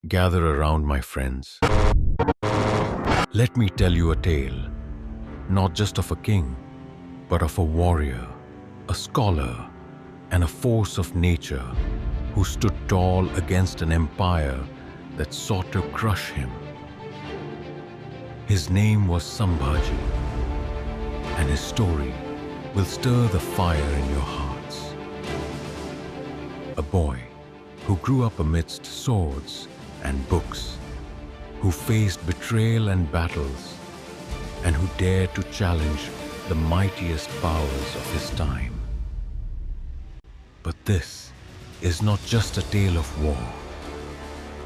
Gather around, my friends. Let me tell you a tale, not just of a king, but of a warrior, a scholar, and a force of nature who stood tall against an empire that sought to crush him. His name was Sambhaji, and his story will stir the fire in your hearts. A boy who grew up amidst swords and books, who faced betrayal and battles, and who dared to challenge the mightiest powers of his time. But this is not just a tale of war.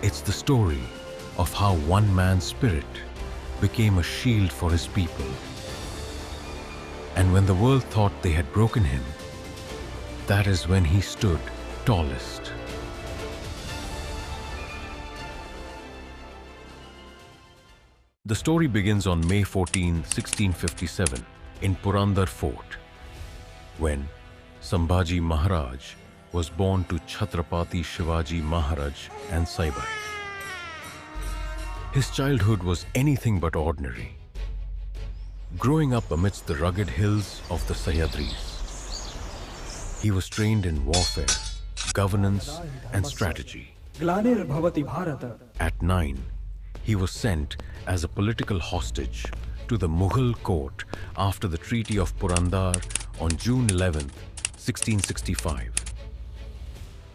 It's the story of how one man's spirit became a shield for his people. And when the world thought they had broken him, that is when he stood tallest. The story begins on May 14, 1657, in Purandar Fort, when Sambhaji Maharaj was born to Chatrapati Shivaji Maharaj and Saibai. His childhood was anything but ordinary. Growing up amidst the rugged hills of the Sahyadris, he was trained in warfare, governance, and strategy. At 9, he was sent as a political hostage to the Mughal court after the Treaty of Purandar on June 11, 1665,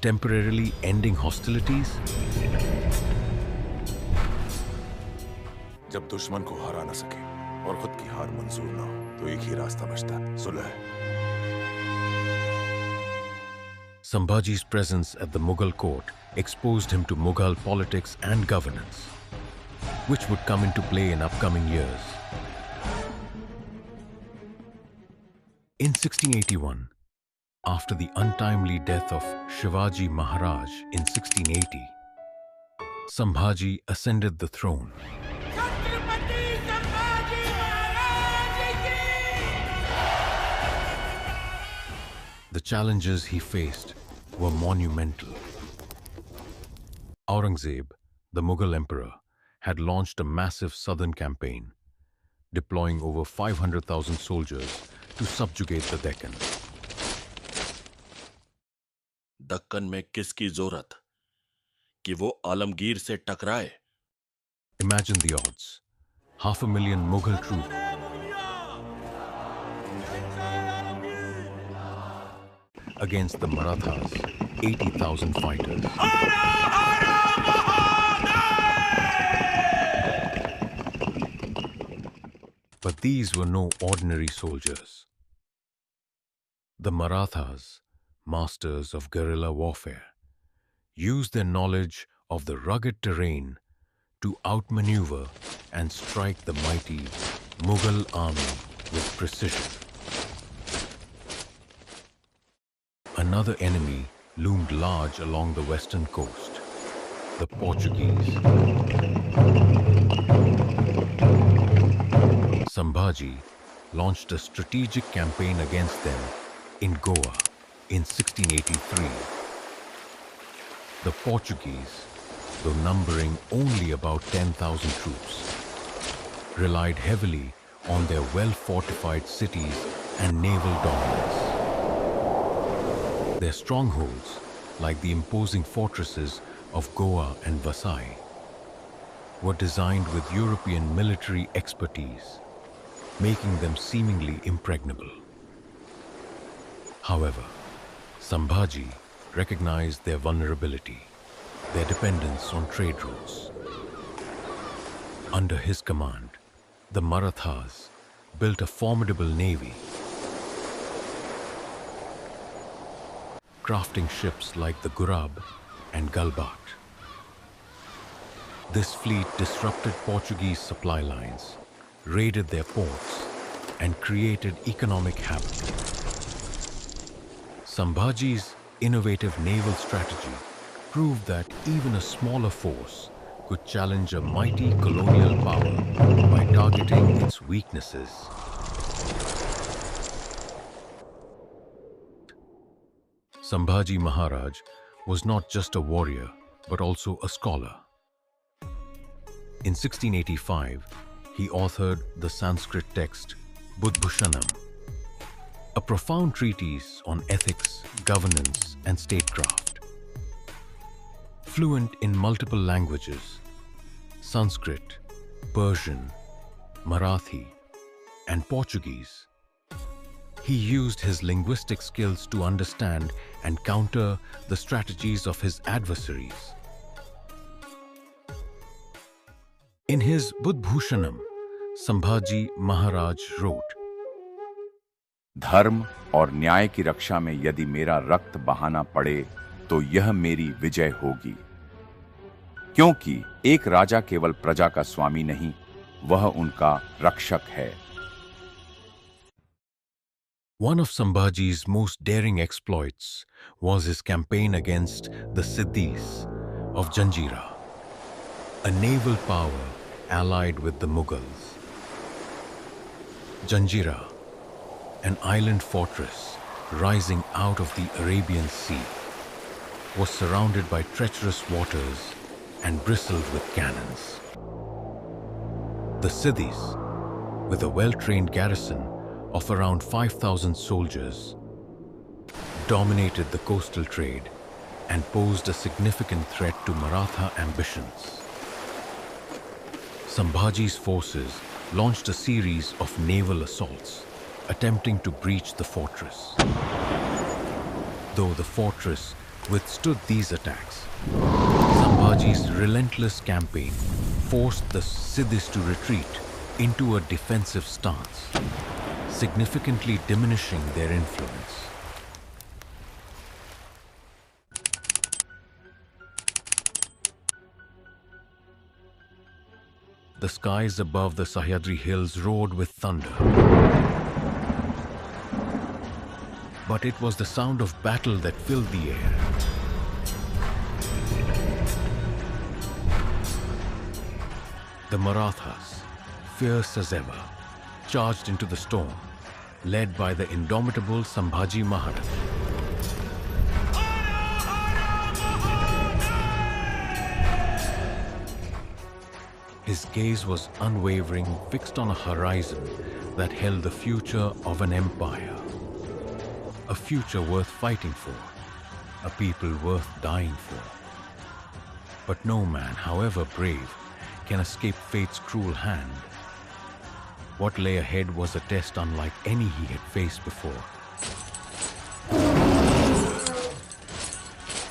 temporarily ending hostilities. जब दुश्मन को हरा न सके और खुद की हार मंजूर न हो तो एक ही रास्ता बचता है, सुलह। Sambhaji's presence at the Mughal court exposed him to Mughal politics and governance, which would come into play in upcoming years. In 1681, after the untimely death of Shivaji Maharaj in 1680, Sambhaji ascended the throne. Chatrapati Sambhaji Maharaj ki! The challenges he faced were monumental. Aurangzeb, the Mughal emperor, had launched a massive southern campaign, deploying over 500,000 soldiers to subjugate the Deccan. Deccan में किसकी जोरत कि वो आलमगीर से टकराए? Imagine the odds. 500,000 Mughal troops against the Marathas, 80,000 fighters. But these were no ordinary soldiers. The Marathas, masters of guerrilla warfare, used their knowledge of the rugged terrain to outmaneuver and strike the mighty Mughal army with precision. Another enemy loomed large along the western coast, the Portuguese. Sambhaji launched a strategic campaign against them in Goa in 1683. The Portuguese, though numbering only about 10,000 troops, relied heavily on their well-fortified cities and naval dominance. Their strongholds, like the imposing fortresses of Goa and Vasai, were designed with European military expertise, making them seemingly impregnable. However, Sambhaji recognized their vulnerability, their dependence on trade routes. Under his command, the Marathas built a formidable navy, crafting ships like the Gurab and Galbat. This fleet disrupted Portuguese supply lines, raided their ports, and created economic havoc. Sambhaji's innovative naval strategy proved that even a smaller force could challenge a mighty colonial power by targeting its weaknesses. Sambhaji Maharaj was not just a warrior, but also a scholar. In 1685, he authored the Sanskrit text Buddhbhushanam, a profound treatise on ethics, governance, and statecraft. Fluent in multiple languages, Sanskrit, Persian, Marathi, and Portuguese, he used his linguistic skills to understand and counter the strategies of his adversaries. In his Buddhbhushanam, Sambhaji Maharaj wrote, धर्म और न्याय की रक्षा में यदि मेरा रक्त बहाना पड़े तो यह मेरी विजय होगी, क्योंकि एक राजा केवल प्रजा का स्वामी नहीं, वह उनका रक्षक है. One of Sambhaji's most daring exploits was his campaign against the Siddhis of Janjira, a naval power allied with the Mughals. Janjira, an island fortress rising out of the Arabian Sea, was surrounded by treacherous waters and bristled with cannons. The Siddhis, with a well-trained garrison of around 5,000 soldiers, dominated the coastal trade and posed a significant threat to Maratha ambitions. Sambhaji's forces launched a series of naval assaults, attempting to breach the fortress. Though the fortress withstood these attacks, Sambhaji's relentless campaign forced the Siddhis to retreat into a defensive stance, significantly diminishing their influence. The skies above the Sahyadri hills roared with thunder. But it was the sound of battle that filled the air. The Marathas, fierce as ever, charged into the storm, led by the indomitable Sambhaji Maharaj. His gaze was unwavering, fixed on a horizon that held the future of an empire. A future worth fighting for, a people worth dying for. But no man, however brave, can escape fate's cruel hand. What lay ahead was a test unlike any he had faced before.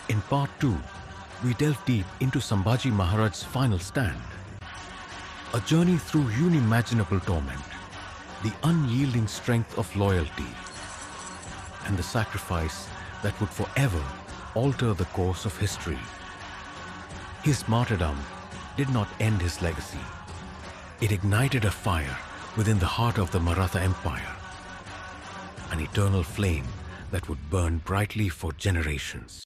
In part 2, we delve deep into Sambhaji Maharaj's final stand. A journey through unimaginable torment, the unyielding strength of loyalty, and the sacrifice that would forever alter the course of history. His martyrdom did not end his legacy. It ignited a fire within the heart of the Maratha Empire, an eternal flame that would burn brightly for generations.